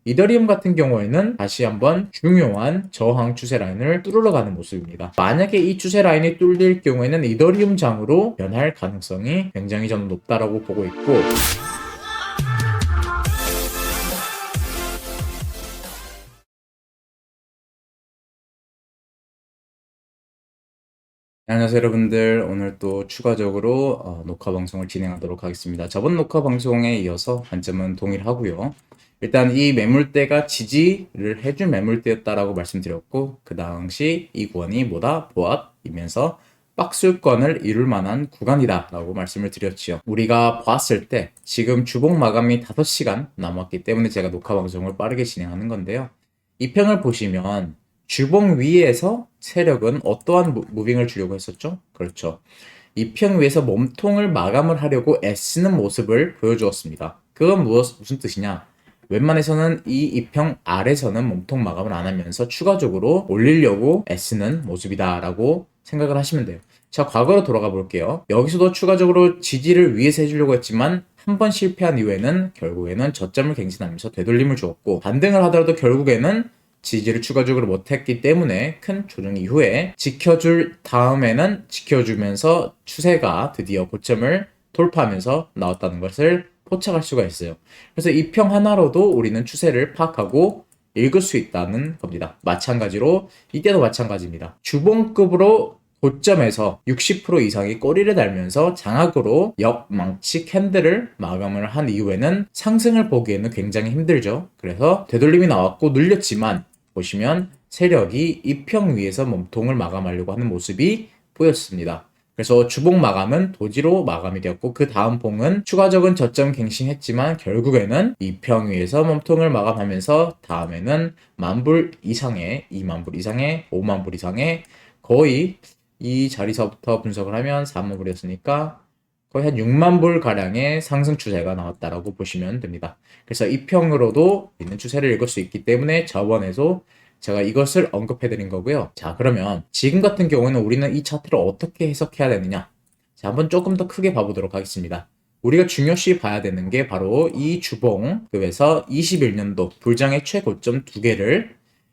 이더리움 같은 경우에는 다시 한번 중요한 저항 추세 라인을 뚫으러 가는 모습입니다. 만약에 이 추세 라인이 뚫릴 경우에는 이더리움 장으로 변할 가능성이 굉장히 저는 높다라고 보고 있고, 안녕하세요 여러분들. 오늘 또 추가적으로 녹화 방송을 진행하도록 하겠습니다. 저번 녹화 방송에 이어서 관점은 동일하고요. 일단 이 매물대가 지지를 해준 매물대였다라고 말씀드렸고, 그 당시 이 구간이 뭐다? 보합이면서 박스권을 이룰 만한 구간이다라고 말씀을 드렸지요. 우리가 봤을 때 지금 주봉 마감이 5시간 남았기 때문에 제가 녹화 방송을 빠르게 진행하는 건데요. 이 평을 보시면 주봉 위에서 세력은 어떠한 무빙을 주려고 했었죠? 그렇죠. 이 평 위에서 몸통을 마감을 하려고 애쓰는 모습을 보여주었습니다. 그건 무슨 뜻이냐? 웬만해서는 이 이평 아래서는 몸통 마감을 안 하면서 추가적으로 올리려고 애쓰는 모습이다라고 생각을 하시면 돼요. 자, 과거로 돌아가 볼게요. 여기서도 추가적으로 지지를 위에서 해주려고 했지만 한 번 실패한 이후에는 결국에는 저점을 갱신하면서 되돌림을 주었고, 반등을 하더라도 결국에는 지지를 추가적으로 못했기 때문에 큰 조정 이후에 지켜줄 다음에는 지켜주면서 추세가 드디어 고점을 돌파하면서 나왔다는 것을 포착할 수가 있어요. 그래서 이 평 하나로도 우리는 추세를 파악하고 읽을 수 있다는 겁니다. 마찬가지로 이때도 마찬가지입니다. 주봉급으로 고점에서 60% 이상의 꼬리를 달면서 장악으로 역망치 캔들을 마감을 한 이후에는 상승을 보기에는 굉장히 힘들죠. 그래서 되돌림이 나왔고 눌렸지만 보시면 세력이 이 평 위에서 몸통을 마감하려고 하는 모습이 보였습니다. 그래서 주봉 마감은 도지로 마감이 되었고, 그 다음 봉은 추가적인 저점 갱신했지만 결국에는 이 평 위에서 몸통을 마감하면서 다음에는 10,000불 이상의, 20,000불 이상의, 50,000불 이상의, 거의 이 자리서부터 분석을 하면 40,000불이었으니까 거의 한 60,000불 가량의 상승 추세가 나왔다라고 보시면 됩니다. 그래서 이 평으로도 있는 추세를 읽을 수 있기 때문에 저번에도 제가 이것을 언급해 드린 거고요. 자, 그러면 지금 같은 경우는 우리는 이 차트를 어떻게 해석해야 되느냐? 자, 한번 조금 더 크게 봐보도록 하겠습니다. 우리가 중요시 봐야 되는 게 바로 이 주봉급에서 21년도 불장의 최고점 2개를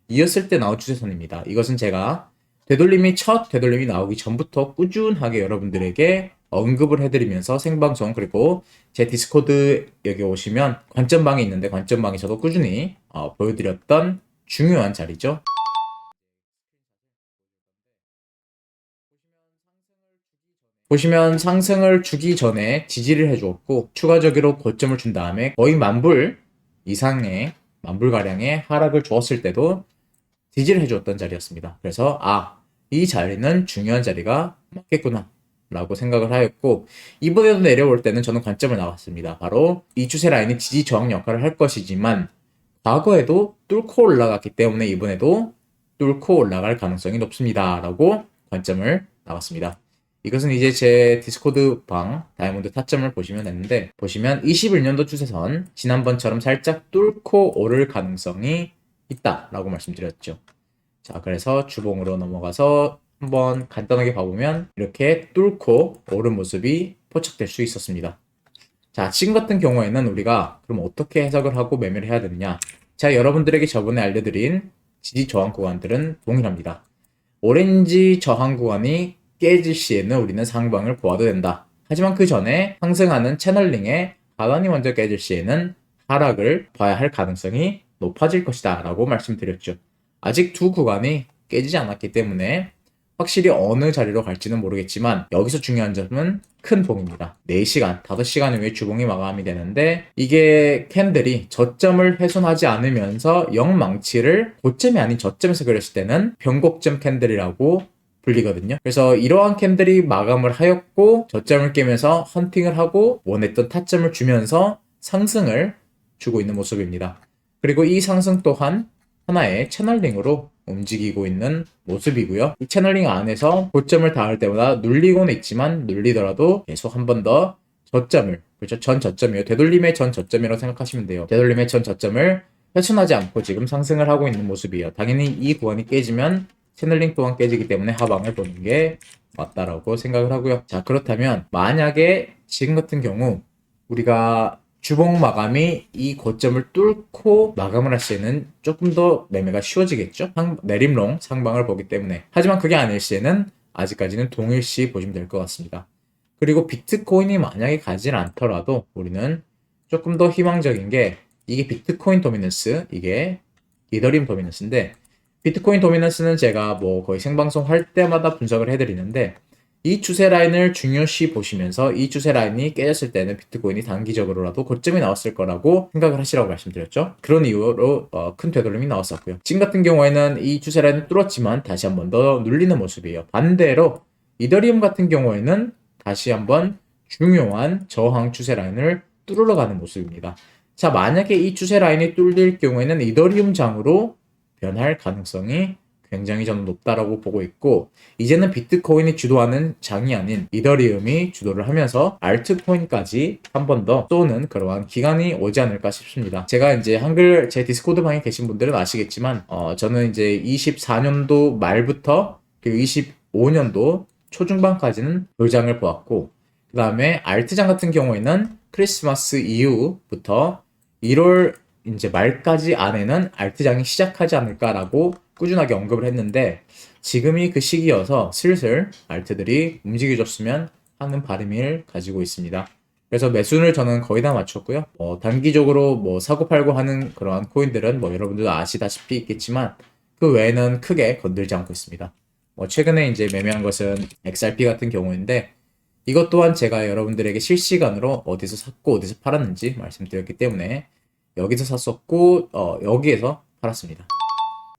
이었을 때 나온 추세선입니다. 이것은 제가 첫 되돌림이 나오기 전부터 꾸준하게 여러분들에게 언급을 해드리면서 생방송, 그리고 제 디스코드 여기 오시면 관점방이 있는데 관점방에 저도 꾸준히 보여드렸던 중요한 자리죠. 보시면 상승을 주기 전에 지지를 해주었고, 추가적으로 고점을 준 다음에 거의 10,000불 이상의 10,000불가량의 하락을 주었을 때도 지지를 해주었던 자리였습니다. 그래서 이 자리는 중요한 자리가 맞겠구나 라고 생각을 하였고, 이번에도 내려올 때는 저는 관점을 나왔습니다. 바로 이 추세 라인이 지지 저항 역할을 할 것이지만 과거에도 뚫고 올라갔기 때문에 이번에도 뚫고 올라갈 가능성이 높습니다 라고 관점을 나왔습니다. 이것은 이제 제 디스코드 방 다이아몬드 타점을 보시면 되는데, 보시면 21년도 추세선 지난번처럼 살짝 뚫고 오를 가능성이 있다라고 말씀드렸죠. 자, 그래서 주봉으로 넘어가서 한번 간단하게 봐보면 이렇게 뚫고 오른 모습이 포착될 수 있었습니다. 자, 지금 같은 경우에는 우리가 그럼 어떻게 해석을 하고 매매를 해야 되느냐? 제가 여러분들에게 저번에 알려드린 지지 저항 구간들은 동일합니다. 오렌지 저항 구간이 깨질 시에는 우리는 상방을 보아도 된다. 하지만 그 전에 상승하는 채널링의 하단이 먼저 깨질 시에는 하락을 봐야 할 가능성이 높아질 것이다 라고 말씀드렸죠. 아직 두 구간이 깨지지 않았기 때문에 확실히 어느 자리로 갈지는 모르겠지만, 여기서 중요한 점은 큰 봉입니다. 4시간, 5시간 후에 주봉이 마감이 되는데, 이게 캔들이 저점을 훼손하지 않으면서 역망치를 고점이 아닌 저점에서 그렸을 때는 변곡점 캔들이라고 불리거든요. 그래서 이러한 캔들이 마감을 하였고 저점을 깨면서 헌팅을 하고 원했던 타점을 주면서 상승을 주고 있는 모습입니다. 그리고 이 상승 또한 하나의 채널링으로 움직이고 있는 모습이고요. 이 채널링 안에서 고점을 닿을 때마다 눌리고는 있지만, 눌리더라도 계속 한 번 더 저점을, 그렇죠? 전 저점이요. 되돌림의 전 저점이라고 생각하시면 돼요. 되돌림의 전 저점을 훼손하지 않고 지금 상승을 하고 있는 모습이에요. 당연히 이 구간이 깨지면 채널링 또한 깨지기 때문에 하방을 보는 게 맞다라고 생각을 하고요. 자, 그렇다면 만약에 지금 같은 경우 우리가 주봉 마감이 이 고점을 뚫고 마감을 할 시에는 조금 더 매매가 쉬워지겠죠. 내림롱 상방을 보기 때문에. 하지만 그게 아닐 시에는 아직까지는 동일시 보시면 될 것 같습니다. 그리고 비트코인이 만약에 가지 않더라도 우리는 조금 더 희망적인 게 이게 비트코인 도미넌스, 이게 이더리움 도미넌스인데, 비트코인 도미넌스는 제가 뭐 거의 생방송 할 때마다 분석을 해드리는데, 이 추세 라인을 중요시 보시면서 이 추세 라인이 깨졌을 때는 비트코인이 단기적으로라도 고점이 나왔을 거라고 생각을 하시라고 말씀드렸죠. 그런 이유로 큰 되돌림이 나왔었고요. 지금 같은 경우에는 이 추세 라인을 뚫었지만 다시 한 번 더 눌리는 모습이에요. 반대로 이더리움 같은 경우에는 다시 한번 중요한 저항 추세 라인을 뚫으러 가는 모습입니다. 자, 만약에 이 추세 라인이 뚫릴 경우에는 이더리움 장으로 변할 가능성이 굉장히 저는 높다라고 보고 있고, 이제는 비트코인이 주도하는 장이 아닌 이더리움이 주도를 하면서 알트코인까지 한 번 더 쏘는 그러한 기간이 오지 않을까 싶습니다. 제가 이제 한글 제 디스코드 방에 계신 분들은 아시겠지만 저는 이제 24년도 말부터 그리고 25년도 초중반까지는 돌장을 보았고, 그 다음에 알트장 같은 경우에는 크리스마스 이후부터 1월 이제 말까지 안에는 알트장이 시작하지 않을까라고 꾸준하게 언급을 했는데, 지금이 그 시기여서 슬슬 알트들이 움직여줬으면 하는 바람을 가지고 있습니다. 그래서 매수를 저는 거의 다 맞췄고요. 단기적으로 뭐 사고 팔고 하는 그러한 코인들은 뭐 여러분들도 아시다시피 있겠지만 그 외에는 크게 건들지 않고 있습니다. 최근에 이제 매매한 것은 XRP 같은 경우인데, 이것 또한 제가 여러분들에게 실시간으로 어디서 샀고 어디서 팔았는지 말씀드렸기 때문에 여기서 샀었고 여기에서 팔았습니다.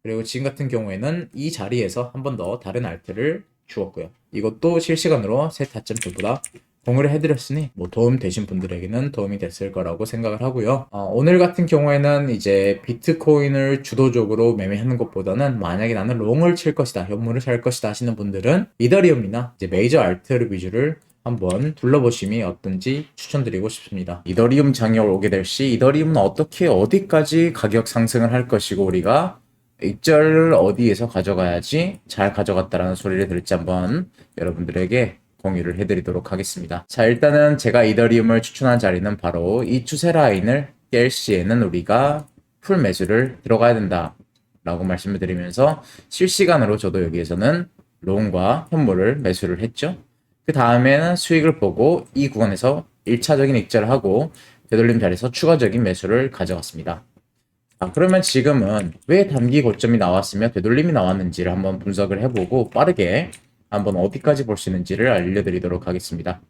그리고 지금 같은 경우에는 이 자리에서 한 번 더 다른 알트를 주었고요. 이것도 실시간으로 세 타점 전부 다 공유를 해드렸으니 뭐 도움 되신 분들에게는 도움이 됐을 거라고 생각을 하고요. 오늘 같은 경우에는 이제 비트코인을 주도적으로 매매하는 것보다는 만약에 나는 롱을 칠 것이다, 현물을 살 것이다 하시는 분들은 이더리움이나 이제 메이저 알트 위주를 한번 둘러보심이 어떤지 추천드리고 싶습니다. 이더리움 장이 오게 될 시 이더리움은 어떻게 어디까지 가격 상승을 할 것이고 우리가 익절을 어디에서 가져가야지 잘 가져갔다라는 소리를 들을지 한번 여러분들에게 공유를 해드리도록 하겠습니다. 자, 일단은 제가 이더리움을 추천한 자리는 바로 이 추세 라인을 깰 시에는 우리가 풀 매수를 들어가야 된다 라고 말씀을 드리면서 실시간으로 저도 여기에서는 롱과 현물을 매수를 했죠. 그 다음에는 수익을 보고 이 구간에서 1차적인 익절을 하고 되돌림 자리에서 추가적인 매수를 가져갔습니다. 그러면 지금은 왜 단기 고점이 나왔으며 되돌림이 나왔는지를 한번 분석을 해보고 빠르게 한번 어디까지 볼 수 있는지를 알려드리도록 하겠습니다.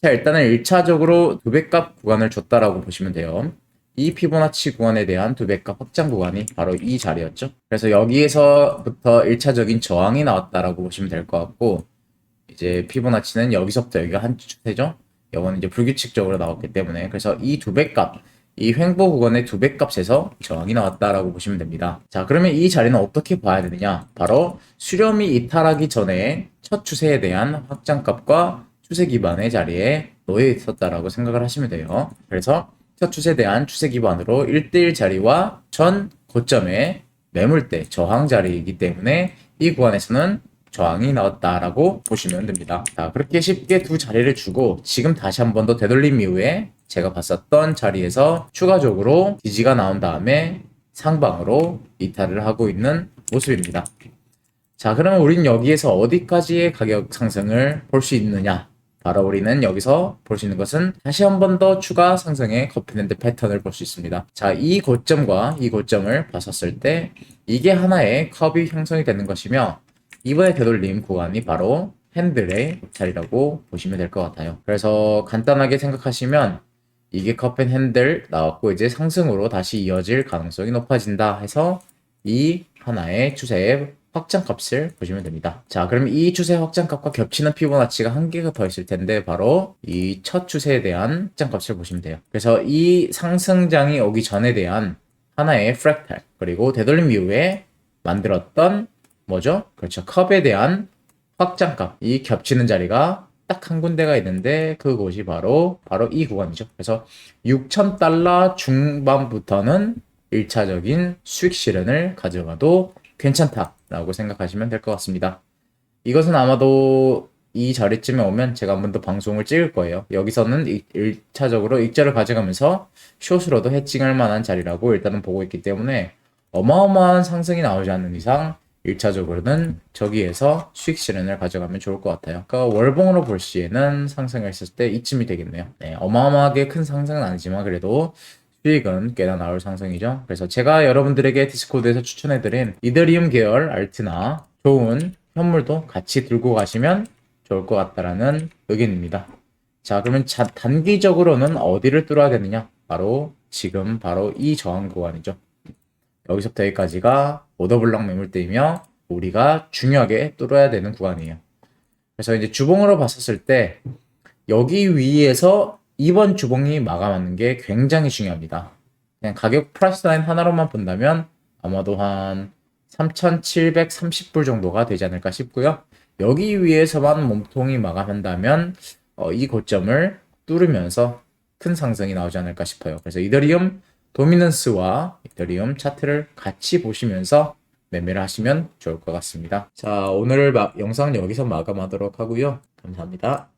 자, 일단은 1차적으로 두배값 구간을 줬다라고 보시면 돼요. 이 피보나치 구간에 대한 두배값 확장 구간이 바로 이 자리였죠. 그래서 여기에서부터 1차적인 저항이 나왔다라고 보시면 될 것 같고, 이제 피보나치는 여기서부터 여기가 한 추세죠. 이거는 이제 불규칙적으로 나왔기 때문에, 그래서 이 두배값, 이 횡보 구간의 두배값에서 저항이 나왔다라고 보시면 됩니다. 자, 그러면 이 자리는 어떻게 봐야 되느냐? 바로 수렴이 이탈하기 전에 첫 추세에 대한 확장값과 추세 기반의 자리에 놓여 있었다라고 생각을 하시면 돼요. 그래서 첫 추세에 대한 추세 기반으로 1대1 자리와 전 고점의 매물대 저항 자리이기 때문에 이 구간에서는 저항이 나왔다라고 보시면 됩니다. 자, 그렇게 쉽게 두 자리를 주고 지금 다시 한 번 더 되돌림 이후에 제가 봤었던 자리에서 추가적으로 지지가 나온 다음에 상방으로 이탈을 하고 있는 모습입니다. 자, 그러면 우리는 여기에서 어디까지의 가격 상승을 볼 수 있느냐? 바로 우리는 여기서 볼 수 있는 것은 다시 한 번 더 추가 상승의 커피랜드 패턴을 볼 수 있습니다. 자, 이 고점과 이 고점을 봤었을 때 이게 하나의 컵이 형성이 되는 것이며, 이번에 되돌림 구간이 바로 핸들의 자리라고 보시면 될 것 같아요. 그래서 간단하게 생각하시면 이게 컵앤 핸들 나왔고 이제 상승으로 다시 이어질 가능성이 높아진다 해서 이 하나의 추세의 확장값을 보시면 됩니다. 자, 그럼 이 추세 확장값과 겹치는 피보나치가 한 개가 더 있을 텐데 바로 이 첫 추세에 대한 확장값을 보시면 돼요. 그래서 이 상승장이 오기 전에 대한 하나의 프랙탈, 그리고 되돌림 이후에 만들었던 뭐죠? 그렇죠. 컵에 대한 확장값, 이 겹치는 자리가 딱 한 군데가 있는데 그곳이 바로 이 구간이죠. 그래서 6,000달러 중반부터는 1차적인 수익 실현을 가져가도 괜찮다라고 생각하시면 될 것 같습니다. 이것은 아마도 이 자리쯤에 오면 제가 한 번 더 방송을 찍을 거예요. 여기서는 1차적으로 익절을 가져가면서 숏으로도 해칭할 만한 자리라고 일단은 보고 있기 때문에 어마어마한 상승이 나오지 않는 이상 1차적으로는 저기에서 수익 실현을 가져가면 좋을 것 같아요. 그러니까 월봉으로 볼 시에는 상승을 했을 때 이쯤이 되겠네요. 네, 어마어마하게 큰 상승은 아니지만 그래도 수익은 꽤나 나올 상승이죠. 그래서 제가 여러분들에게 디스코드에서 추천해드린 이더리움 계열 알트나 좋은 현물도 같이 들고 가시면 좋을 것 같다라는 의견입니다. 자, 그러면 단기적으로는 어디를 뚫어야 되느냐? 바로 이 저항 구간이죠. 여기서부터 여기까지가 오더블럭 매물대이며 우리가 중요하게 뚫어야 되는 구간이에요. 그래서 이제 주봉으로 봤었을 때 여기 위에서 이번 주봉이 마감하는 게 굉장히 중요합니다. 그냥 가격 프라이스 라인 하나로만 본다면 아마도 한 3,730불 정도가 되지 않을까 싶고요. 여기 위에서만 몸통이 마감한다면 이 고점을 뚫으면서 큰 상승이 나오지 않을까 싶어요. 그래서 이더리움 도미넌스와 이더리움 차트를 같이 보시면서 매매를 하시면 좋을 것 같습니다. 자, 오늘 영상 여기서 마감하도록 하고요. 감사합니다.